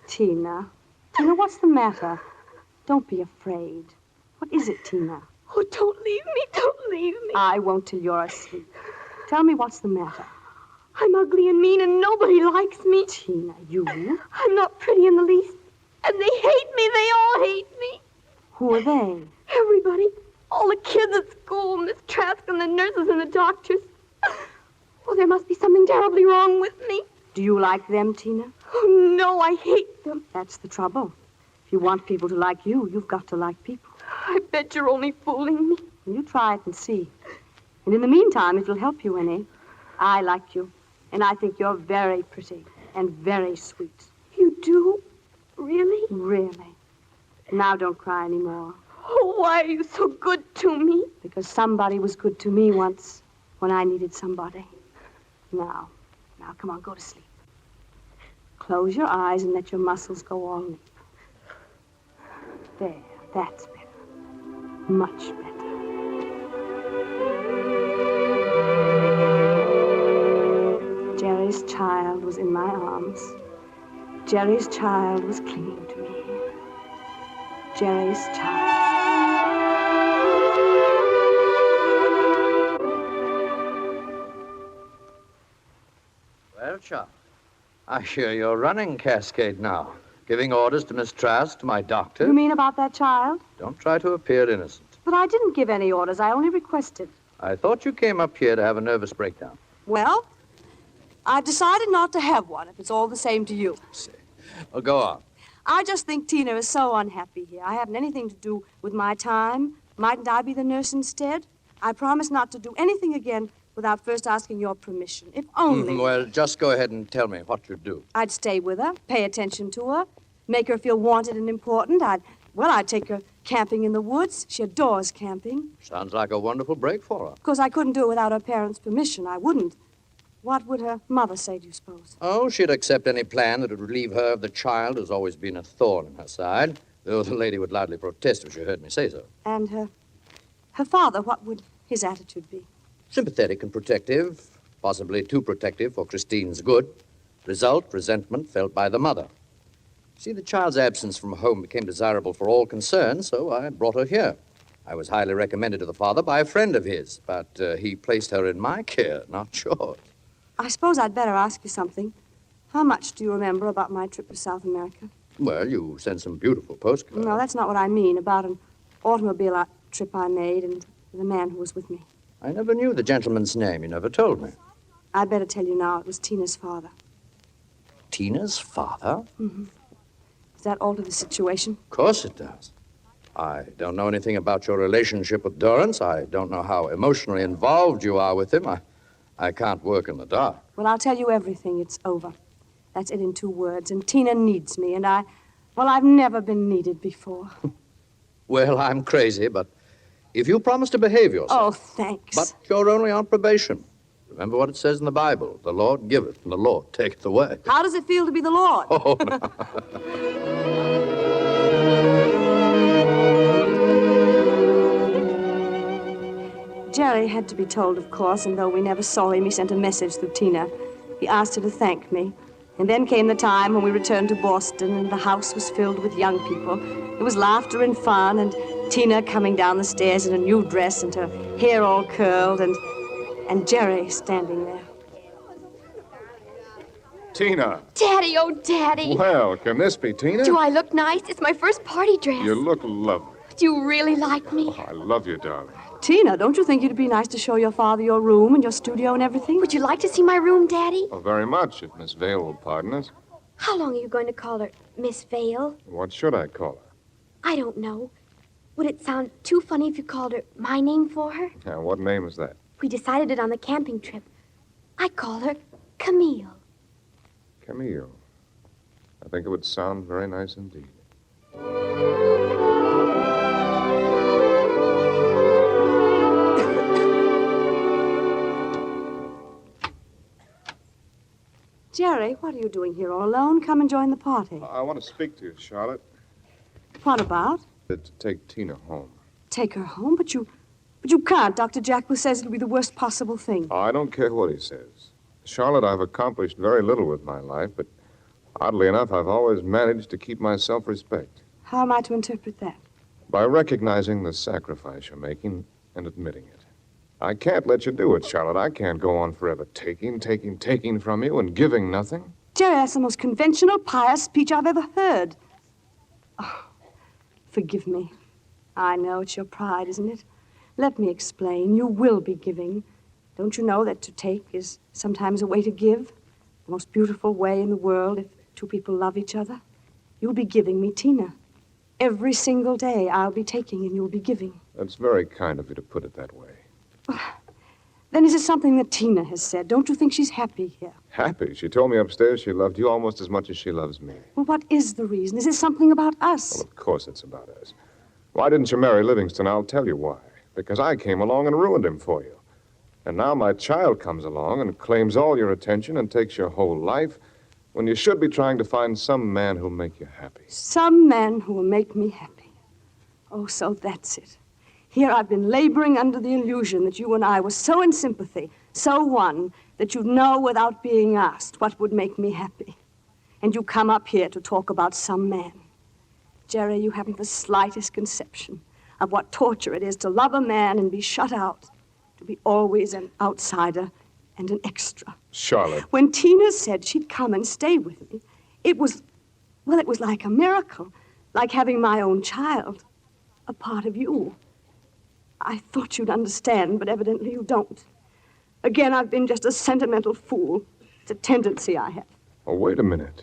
Tina, what's the matter? Don't be afraid. What is it, Tina? Oh, don't leave me. Don't leave me. I won't till you're asleep. Tell me what's the matter. I'm ugly and mean and nobody likes me. Tina, you? I'm not pretty in the least. And they hate me. They all hate me. Who are they? Everybody. All the kids at school, Miss Trask and the nurses and the doctors. Oh, there must be something terribly wrong with me. Do you like them, Tina? Oh, no, I hate them. That's the trouble. If you want people to like you, you've got to like people. I bet you're only fooling me. You try it and see. And in the meantime, if it'll help you any, I like you. And I think you're very pretty and very sweet. You do? Really? Really. Now don't cry anymore. Oh, why are you so good to me? Because somebody was good to me once when I needed somebody. Now, come on, go to sleep. Close your eyes and let your muscles go all limp. There, that's better. Much better. Jerry's child was in my arms. Jerry's child was clinging to me. Jerry's child. Well, Charles, I hear you're running Cascade now, giving orders to Miss Trask, to my doctor. You mean about that child? Don't try to appear innocent. But I didn't give any orders. I only requested. I thought you came up here to have a nervous breakdown. Well, I've decided not to have one, if it's all the same to you. Well, go on. I just think Tina is so unhappy here. I haven't anything to do with my time. Mightn't I be the nurse instead? I promise not to do anything again without first asking your permission, if only... Well, just go ahead and tell me what you'd do. I'd stay with her, pay attention to her, make her feel wanted and important. I'd take her camping in the woods. She adores camping. Sounds like a wonderful break for her. Of course, I couldn't do it without her parents' permission. I wouldn't. What would her mother say, do you suppose? Oh, she'd accept any plan that would relieve her of the child who's always been a thorn in her side, though the lady would loudly protest if she heard me say so. And her father, what would his attitude be? Sympathetic and protective, possibly too protective for Christine's good. Result, resentment felt by the mother. See, the child's absence from home became desirable for all concerned, so I brought her here. I was highly recommended to the father by a friend of his, but he placed her in my care, not yours. I suppose I'd better ask you something. How much do you remember about my trip to South America? Well, you sent some beautiful postcards. No, that's not what I mean. About an automobile trip I made and the man who was with me. I never knew the gentleman's name. You never told me. I'd better tell you now. It was Tina's father. Tina's father? Mm-hmm. Does that alter the situation? Of course it does. I don't know anything about your relationship with Dorrance. I don't know how emotionally involved you are with him. I can't work in the dark. Well, I'll tell you everything. It's over. That's it in 2 words. And Tina needs me, and I've never been needed before. Well, I'm crazy, but if you promise to behave yourself... Oh, thanks. But you're only on probation. Remember what it says in the Bible. The Lord giveth, and the Lord taketh away. How does it feel to be the Lord? Oh, no. Jerry had to be told, of course, and though we never saw him, he sent a message through Tina. He asked her to thank me. And then came the time when we returned to Boston, and the house was filled with young people. There was laughter and fun, and Tina coming down the stairs in a new dress and her hair all curled, and Jerry standing there. Tina. Daddy, oh, Daddy. Well, can this be Tina? Do I look nice? It's my first party dress. You look lovely. Do you really like me? Oh, I love you, darling. Tina, don't you think it'd be nice to show your father your room and your studio and everything? Would you like to see my room, Daddy? Oh, very much, if Miss Vale will pardon us. How long are you going to call her Miss Vale? What should I call her? I don't know. Would it sound too funny if you called her my name for her? Now, what name is that? We decided it on the camping trip. I call her Camille. Camille. I think it would sound very nice indeed. Jerry, what are you doing here all alone? Come and join the party. I want to speak to you, Charlotte. What about? To take Tina home. Take her home? But you can't. Dr. Jaquith says it'll be the worst possible thing. I don't care what he says. Charlotte, I've accomplished very little with my life, but oddly enough, I've always managed to keep my self-respect. How am I to interpret that? By recognizing the sacrifice you're making and admitting it. I can't let you do it, Charlotte. I can't go on forever taking from you and giving nothing. Jerry, that's the most conventional, pious speech I've ever heard. Oh, forgive me. I know it's your pride, isn't it? Let me explain. You will be giving. Don't you know that to take is sometimes a way to give? The most beautiful way in the world if 2 people love each other. You'll be giving me Tina. Every single day I'll be taking and you'll be giving. That's very kind of you to put it that way. Then is it something that Tina has said? Don't you think she's happy here? Happy? She told me upstairs she loved you almost as much as she loves me. Well, what is the reason? Is it something about us? Well, of course it's about us. Why didn't you marry Livingston? I'll tell you why. Because I came along and ruined him for you. And now my child comes along and claims all your attention and takes your whole life when you should be trying to find some man who'll make you happy. Some man who will make me happy. Oh, so that's it. Here I've been laboring under the illusion that you and I were so in sympathy, so one, that you'd know without being asked what would make me happy. And you come up here to talk about some man. Jerry, you haven't the slightest conception of what torture it is to love a man and be shut out, to be always an outsider and an extra. Charlotte. When Tina said she'd come and stay with me, it was like a miracle, like having my own child, a part of you. I thought you'd understand, but evidently you don't. Again, I've been just a sentimental fool. It's a tendency I have. Oh, wait a minute.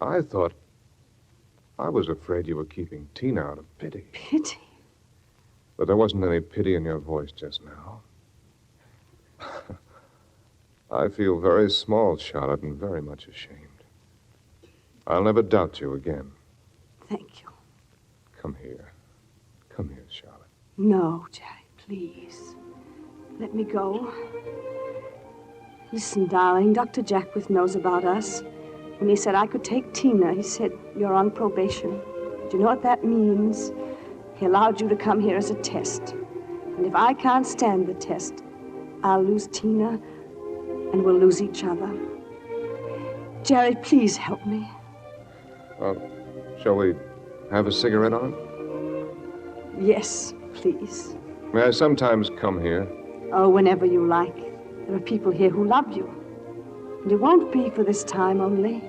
I was afraid you were keeping Tina out of pity. Pity? But there wasn't any pity in your voice just now. I feel very small, Charlotte, and very much ashamed. I'll never doubt you again. Thank you. Come here. Come here, Charlotte. No, Jerry, please. Let me go. Listen, darling, Dr. Jaquith knows about us. When he said I could take Tina, he said, you're on probation. Do you know what that means? He allowed you to come here as a test. And if I can't stand the test, I'll lose Tina, and we'll lose each other. Jerry, please help me. Shall we have a cigarette on? Yes, please. May I sometimes come here? Oh, whenever you like. There are people here who love you. And it won't be for this time only.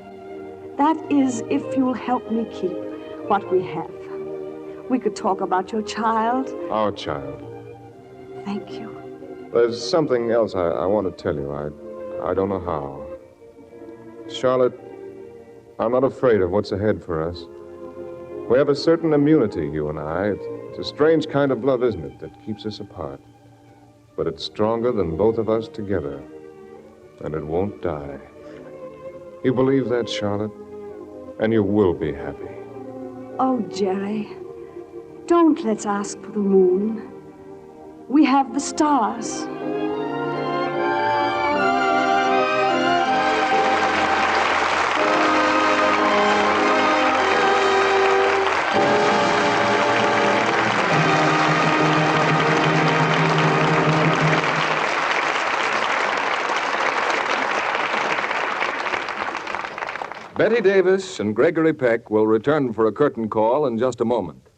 That is, if you'll help me keep what we have. We could talk about your child. Our child. Thank you. There's something else I want to tell you. I don't know how. Charlotte, I'm not afraid of what's ahead for us. We have a certain immunity, you and I. It's a strange kind of love, isn't it, that keeps us apart. But it's stronger than both of us together. And it won't die. You believe that, Charlotte? And you will be happy. Oh, Jerry, don't let's ask for the moon. We have the stars. Bette Davis and Gregory Peck will return for a curtain call in just a moment.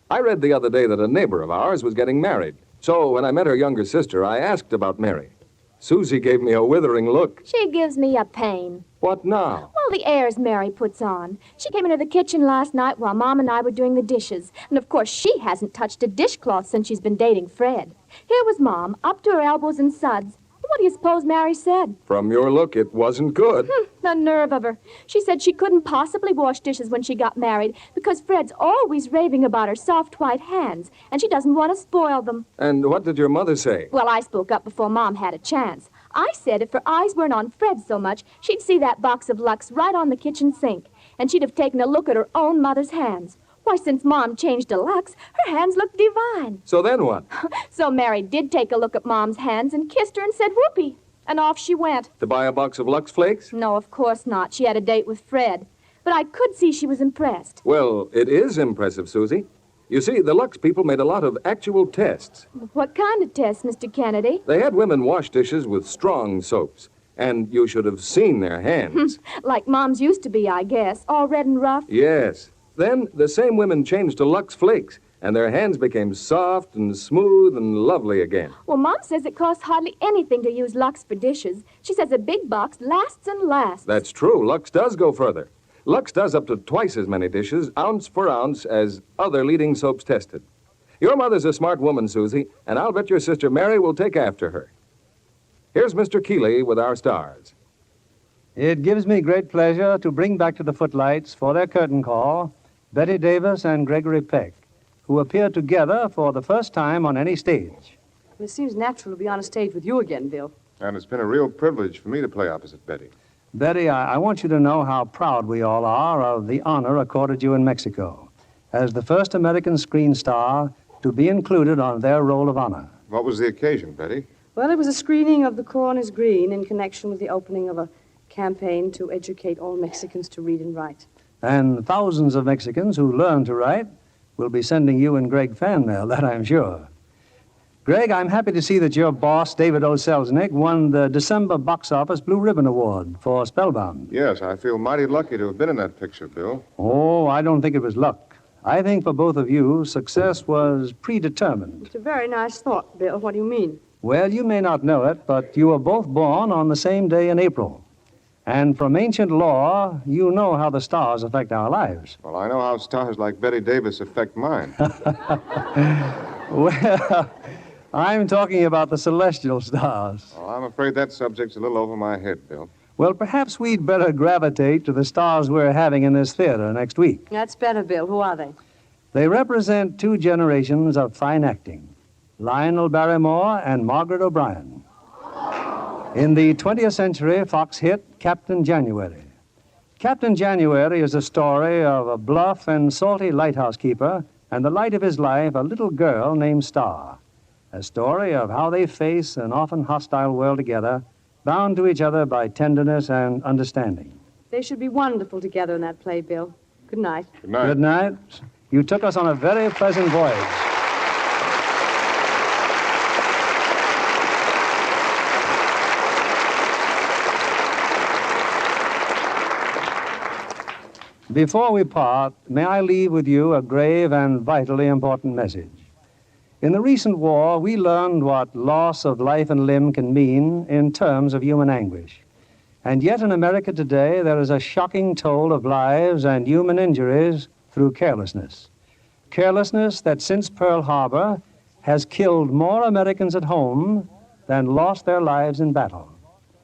I read the other day that a neighbor of ours was getting married. So when I met her younger sister, I asked about Mary. Susie gave me a withering look. She gives me a pain. What now? Well, the airs Mary puts on. She came into the kitchen last night while Mom and I were doing the dishes. And, of course, she hasn't touched a dishcloth since she's been dating Fred. Here was Mom, up to her elbows in suds. What do you suppose Mary said? From your look, it wasn't good. The nerve of her. She said she couldn't possibly wash dishes when she got married because Fred's always raving about her soft white hands, and she doesn't want to spoil them. And what did your mother say? Well, I spoke up before Mom had a chance. I said if her eyes weren't on Fred so much, she'd see that box of Lux right on the kitchen sink, and she'd have taken a look at her own mother's hands. Why, since Mom changed to Lux, her hands look divine. So then what? So Mary did take a look at Mom's hands and kissed her and said whoopee. And off she went. To buy a box of Lux Flakes? No, of course not. She had a date with Fred. But I could see she was impressed. Well, it is impressive, Susie. You see, the Lux people made a lot of actual tests. What kind of tests, Mr. Kennedy? They had women wash dishes with strong soaps. And you should have seen their hands. Like Mom's used to be, I guess. All red and rough. Yes. Then the same women changed to Lux Flakes, and their hands became soft and smooth and lovely again. Well, Mom says it costs hardly anything to use Lux for dishes. She says a big box lasts and lasts. That's true. Lux does go further. Lux does up to twice as many dishes, ounce for ounce, as other leading soaps tested. Your mother's a smart woman, Susie, and I'll bet your sister Mary will take after her. Here's Mr. Keeley with our stars. It gives me great pleasure to bring back to the footlights for their curtain call Bette Davis and Gregory Peck, who appear together for the first time on any stage. It seems natural to be on a stage with you again, Bill. And it's been a real privilege for me to play opposite Bette. Bette, I want you to know how proud we all are of the honor accorded you in Mexico as the first American screen star to be included on their roll of honor. What was the occasion, Bette? Well, it was a screening of The Corn is Green in connection with the opening of a campaign to educate all Mexicans to read and write. And thousands of Mexicans who learn to write will be sending you and Greg fan mail, that I'm sure. Greg, I'm happy to see that your boss, David O. Selznick, won the December Box Office Blue Ribbon Award for Spellbound. Yes, I feel mighty lucky to have been in that picture, Bill. Oh, I don't think it was luck. I think for both of you, success was predetermined. It's a very nice thought, Bill. What do you mean? Well, you may not know it, but you were both born on the same day in April. And from ancient law, you know how the stars affect our lives. Well, I know how stars like Bette Davis affect mine. Well, I'm talking about the celestial stars. Well, I'm afraid that subject's a little over my head, Bill. Well, perhaps we'd better gravitate to the stars we're having in this theater next week. That's better, Bill. Who are they? They represent two generations of fine acting, Lionel Barrymore and Margaret O'Brien. In the 20th century, Fox hit Captain January. Captain January is a story of a bluff and salty lighthouse keeper and the light of his life, a little girl named Star. A story of how they face an often hostile world together, bound to each other by tenderness and understanding. They should be wonderful together in that play, Bill. Good night. Good night. Good night. You took us on a very pleasant voyage. Before we part, may I leave with you a grave and vitally important message. In the recent war, we learned what loss of life and limb can mean in terms of human anguish. And yet in America today, there is a shocking toll of lives and human injuries through carelessness. Carelessness that since Pearl Harbor has killed more Americans at home than lost their lives in battle.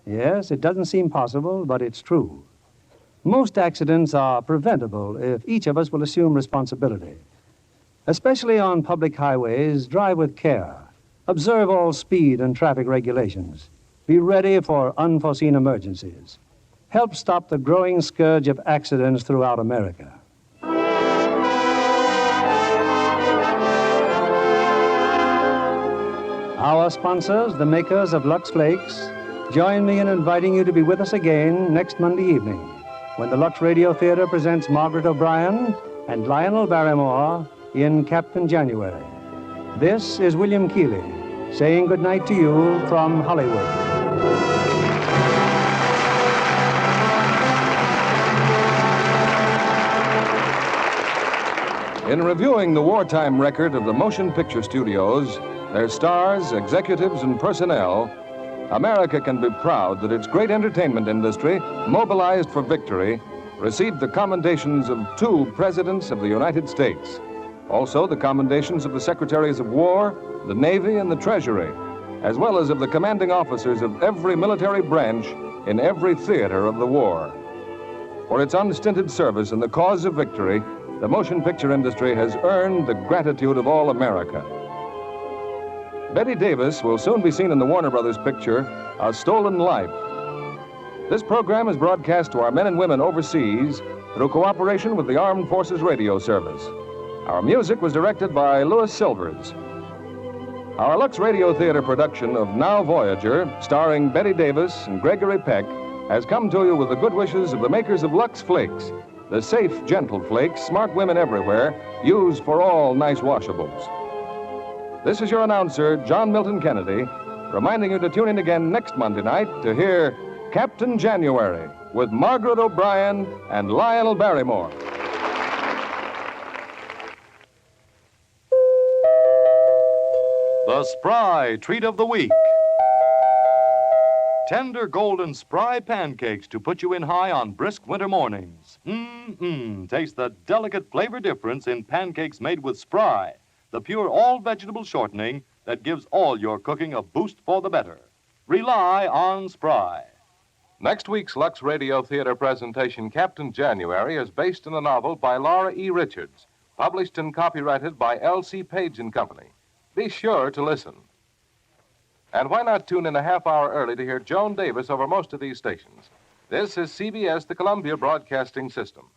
Yes, it doesn't seem possible, but it's true. Most accidents are preventable if each of us will assume responsibility. Especially on public highways, drive with care. Observe all speed and traffic regulations. Be ready for unforeseen emergencies. Help stop the growing scourge of accidents throughout America. Our sponsors, the makers of Lux Flakes, join me in inviting you to be with us again next Monday evening when the Lux Radio Theatre presents Margaret O'Brien and Lionel Barrymore in Captain January. This is William Keighley saying good night to you from Hollywood. In reviewing the wartime record of the motion picture studios, their stars, executives, and personnel, America can be proud that its great entertainment industry, mobilized for victory, received the commendations of 2 presidents of the United States. Also, the commendations of the Secretaries of War, the Navy, and the Treasury, as well as of the commanding officers of every military branch in every theater of the war. For its unstinted service in the cause of victory, the motion picture industry has earned the gratitude of all America. Bette Davis will soon be seen in the Warner Brothers picture, A Stolen Life. This program is broadcast to our men and women overseas through cooperation with the Armed Forces Radio Service. Our music was directed by Louis Silvers. Our Lux Radio Theatre production of Now Voyager, starring Bette Davis and Gregory Peck, has come to you with the good wishes of the makers of Lux Flakes, the safe, gentle flakes smart women everywhere use for all nice washables. This is your announcer, John Milton Kennedy, reminding you to tune in again next Monday night to hear Captain January with Margaret O'Brien and Lionel Barrymore. The Spry Treat of the Week. Tender golden Spry pancakes to put you in high on brisk winter mornings. Taste the delicate flavor difference in pancakes made with Spry, the pure all-vegetable shortening that gives all your cooking a boost for the better. Rely on Spry. Next week's Lux Radio Theatre presentation, Captain January, is based on a novel by Laura E. Richards, published and copyrighted by L.C. Page & Company. Be sure to listen. And why not tune in a half hour early to hear Joan Davis over most of these stations? This is CBS, the Columbia Broadcasting System.